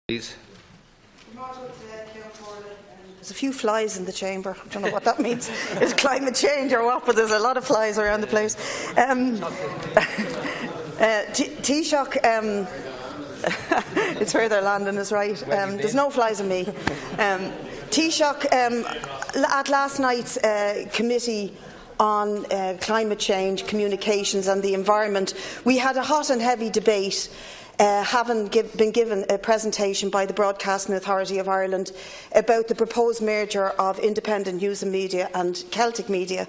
Please. There's a few flies in the chamber. I don't know what that means. It's climate change or what, but there's a lot of flies around the place. Taoiseach, it's where they're landing is right. There's no flies in me. Taoiseach, at last night's committee on climate change, communications and the environment, we had a hot and heavy debate, having been given a presentation by the Broadcasting Authority of Ireland about the proposed merger of Independent News and Media and Celtic Media.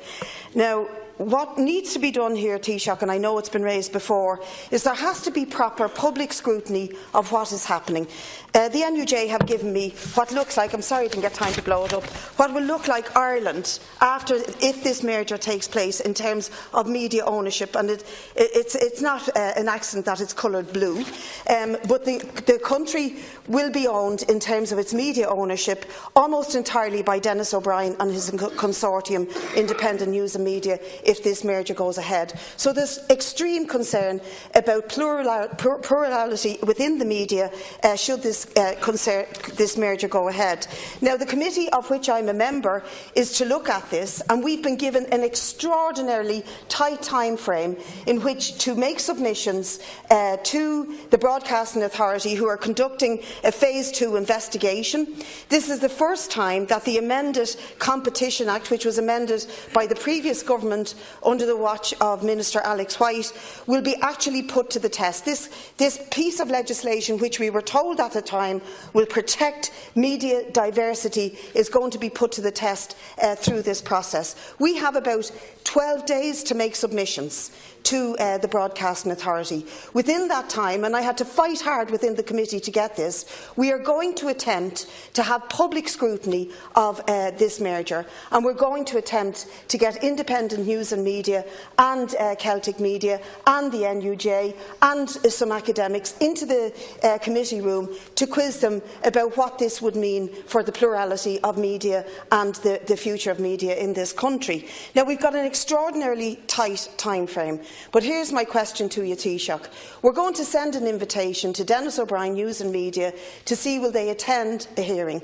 Now, what needs to be done here, Taoiseach, and I know it's been raised before, is there has to be proper public scrutiny of what is happening. The NUJ have given me what looks like, I'm sorry I didn't get time to blow it up, what will look like Ireland if this merger takes place in terms of media ownership, and it's not an accident that it's coloured blue, but the country will be owned in terms of its media ownership almost entirely by Denis O'Brien and his consortium Independent News and Media if this merger goes ahead. So there's extreme concern about plurality within the media should this merger go ahead. Now, the committee of which I'm a member is to look at this, and we've been given an extraordinarily tight time frame in which to make submissions to the Broadcasting Authority, who are conducting a Phase 2 investigation. This is the first time that the amended Competition Act, which was amended by the previous government under the watch of Minister Alex White, will be actually put to the test. This piece of legislation, which we were told at the time will protect media diversity, is going to be put to the test through this process. We have about 12 days to make submissions to the Broadcasting Authority. Within that time, and I had to fight hard within the committee to get this, we are going to attempt to have public scrutiny of this merger, and we're going to attempt to get Independent News and Media and Celtic Media and the NUJ and some academics into the committee room to quiz them about what this would mean for the plurality of media and the future of media in this country. Now, we've got an extraordinarily tight time frame. But here's my question to you, Taoiseach. We're going to send an invitation to Denis O'Brien News and Media to see will they attend a hearing.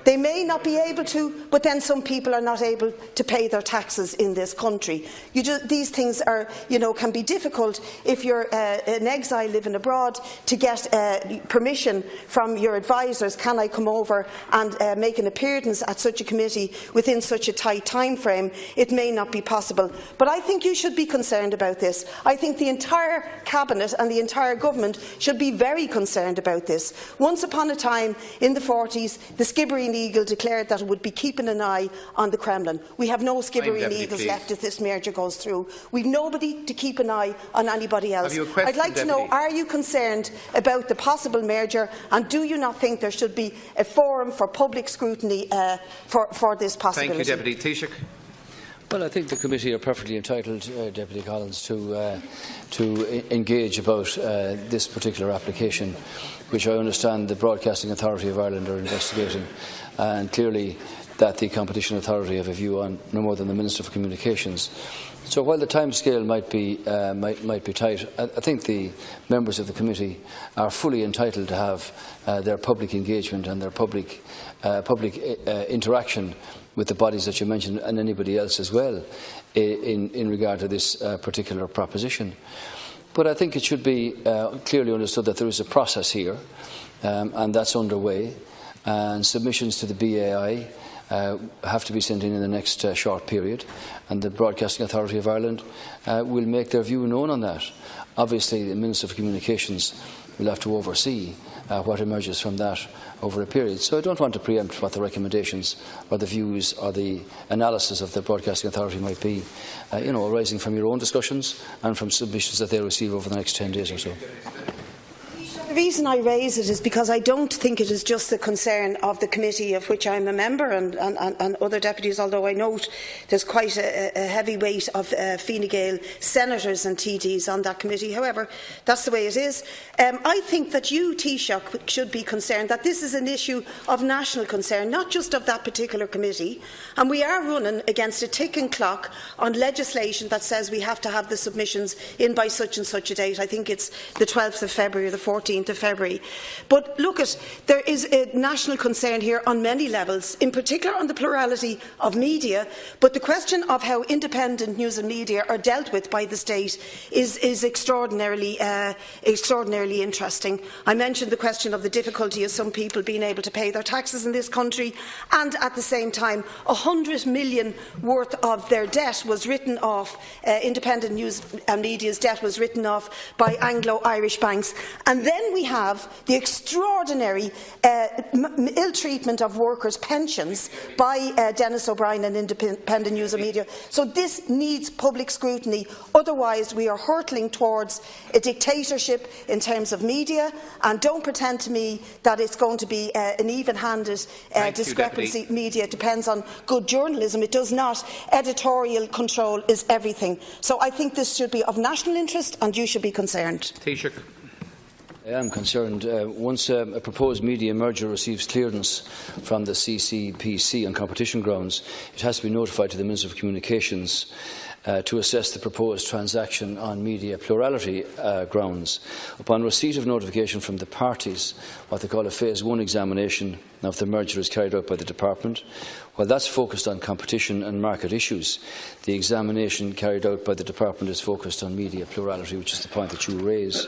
They may not be able to, but then some people are not able to pay their taxes in this country. These things are, can be difficult if you're an exile living abroad to get permission from your advisers. Can I come over and make an appearance at such a committee within such a tight time frame? It may not be possible. But I think you should be concerned about this. I think the entire Cabinet and the entire government should be very concerned about this. Once upon a time, in the 40s, the Skibbereen Eagle declared that it would be keeping an eye on the Kremlin. We have no Skibbereen Eagles left if this merger goes through. We have nobody to keep an eye on anybody else. I'd like to know, are you concerned about the possible merger, and do you not think there should be a forum for public scrutiny for this possibility? Thank you, Deputy Taoiseach. Well, I think the committee are perfectly entitled, Deputy Collins, to engage about this particular application, which I understand the Broadcasting Authority of Ireland are investigating, and clearly that the Competition Authority have a view on no more than the Minister for Communications. So while the timescale might be tight, I think the members of the committee are fully entitled to have their public engagement and their public interaction with the bodies that you mentioned and anybody else as well in regard to this particular proposition. But I think it should be clearly understood that there is a process here, and that's underway, and submissions to the BAI have to be sent in the next short period, and the Broadcasting Authority of Ireland will make their view known on that. Obviously, the Minister for Communications will have to oversee what emerges from that over a period. So I don't want to preempt what the recommendations or the views or the analysis of the Broadcasting Authority might be, arising from your own discussions and from submissions that they receive over the next 10 days or so. The reason I raise it is because I don't think it is just the concern of the committee of which I am a member and other deputies, although I note there's quite a heavy weight of Fine Gael senators and TDs on that committee. However, that's the way it is. I think that you, Taoiseach, should be concerned that this is an issue of national concern, not just of that particular committee, and we are running against a ticking clock on legislation that says we have to have the submissions in by such and such a date. I think it's the 12th of February or the 14th 15th of February. But look, there is a national concern here on many levels, in particular on the plurality of media, but the question of how independent news and media are dealt with by the state is extraordinarily interesting. I mentioned the question of the difficulty of some people being able to pay their taxes in this country, and at the same time 100 million worth of their debt was written off, independent news and media's debt was written off by Anglo-Irish banks. And then we have the extraordinary ill-treatment of workers' pensions by Denis O'Brien and Independent News and Media. So this needs public scrutiny, otherwise we are hurtling towards a dictatorship in terms of media, and don't pretend to me that it's going to be an even-handed discrepancy. Media depends on good journalism. It does not. Editorial control is everything. So I think this should be of national interest, and you should be concerned. Taoiseach. I am concerned. Once a proposed media merger receives clearance from the CCPC on competition grounds, it has to be notified to the Minister of Communications to assess the proposed transaction on media plurality grounds. Upon receipt of notification from the parties, what they call a Phase 1 examination of the merger is carried out by the Department. While that's focused on competition and market issues, the examination carried out by the Department is focused on media plurality, which is the point that you raise.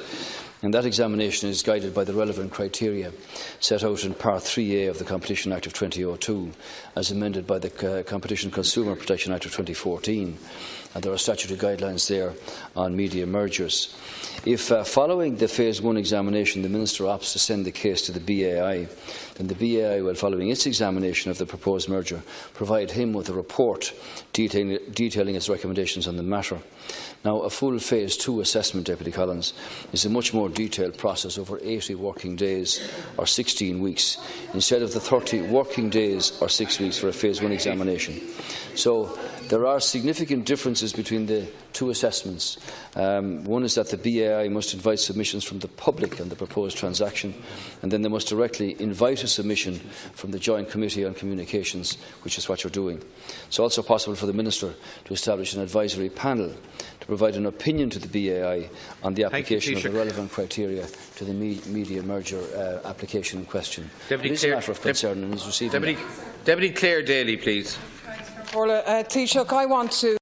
And that examination is guided by the relevant criteria set out in Part 3A of the Competition Act of 2002, as amended by the Competition Consumer Protection Act of 2014. And there are statutory guidelines there on media mergers. If, following the Phase 1 examination, the Minister opts to send the case to the BAI, then the BAI will, following its examination of the proposed merger, provide him with a report detailing its recommendations on the matter. Now, a full Phase 2 assessment, Deputy Collins, is a much more detailed process over 80 working days or 16 weeks, instead of the 30 working days or 6 weeks for a Phase 1 examination. So there are significant differences between the two assessments. One is that the BAI must invite submissions from the public on the proposed transaction, and then they must directly invite a submission from the Joint Committee on Communications, which is what you're doing. It's also possible for the Minister to establish an advisory panel to provide an opinion to the BAI on the application of the relevant criteria to the media merger application in question. It is a matter of concern and is receiving. Deputy Clare Daly, please. Taoiseach, I want to